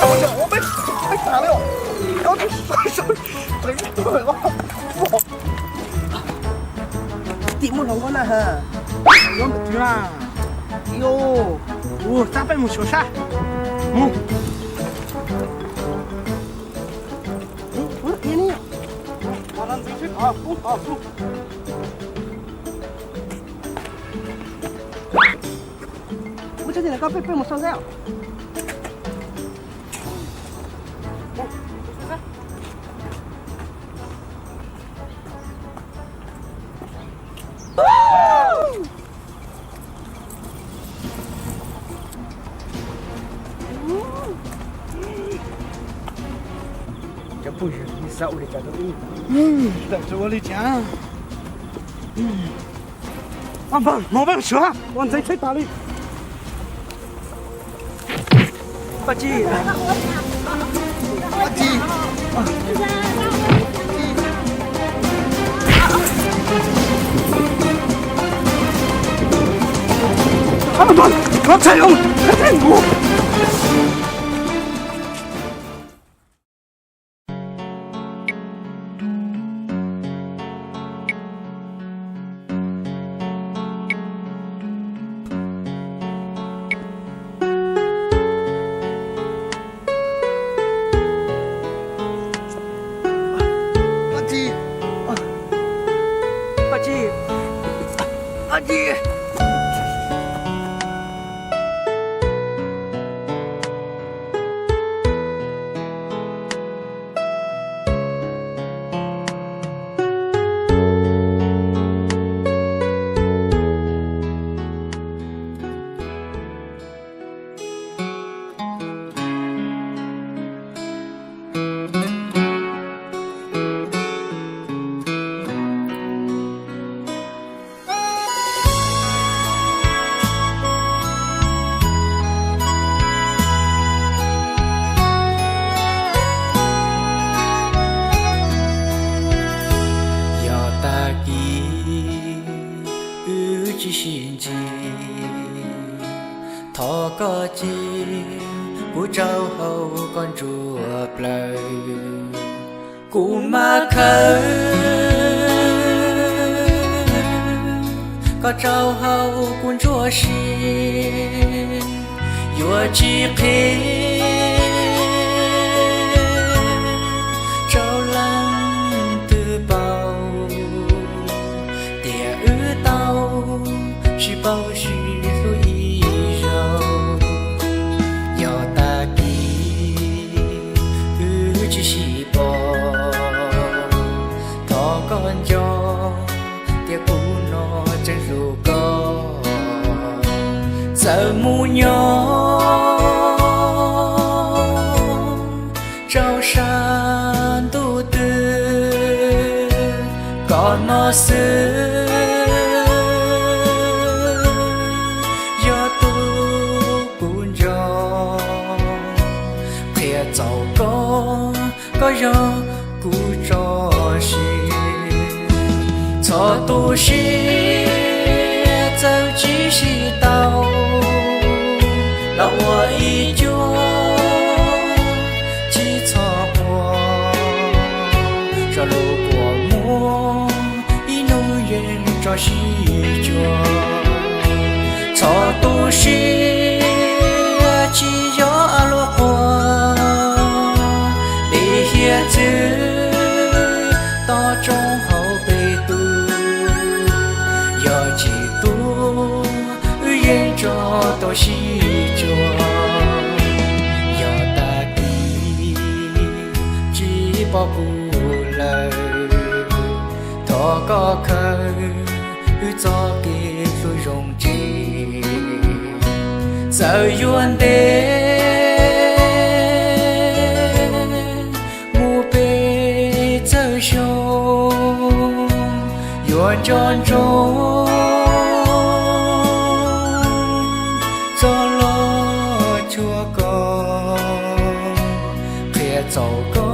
我被打了，然后就摔腿了，点冇同我啦嚇，我唔知啦。喲，我咋办冇球啥？我给你，我让你去打，不打不。我这里那个被冇收掉。这不是你手里这个米，在这里讲。啊不，冇办球啊，我再去打你。八鸡，八鸡，啊不，我才用，才用。八鸡。thọ có chi cú trâu hầu con chùa lời cú ma khơi có trâu hầu con chùa xin vừa chi khi trâu lăng từ bao tia ư tao chỉ bao chỉ lối rau giờ ta đi ư chỉ bỏ thọ con cho tia cũ nó chân ru có sợ mu nhỏ trao san tu tư còn nó xưa do tu buồn gió khuya giàu có gió cũ cho xin cho tu xin dẫu chỉ xin tao lòng hoa ý chúa chỉ cho mùa cho lũ của mùa ý nụ yên cho sĩ chúa cho tu sĩ chỉ gió lúa hoa để hiện chữ to trong hậu bề tu giờ chỉ tu yên cho tôi sĩ chúa giờ ta đi chỉ bỏ cụ lời thọ có khơi cho kia lối rong chi giờ yuan đế mu bê chơi show yuan tròn tròn cho lo chua con khuya giàu có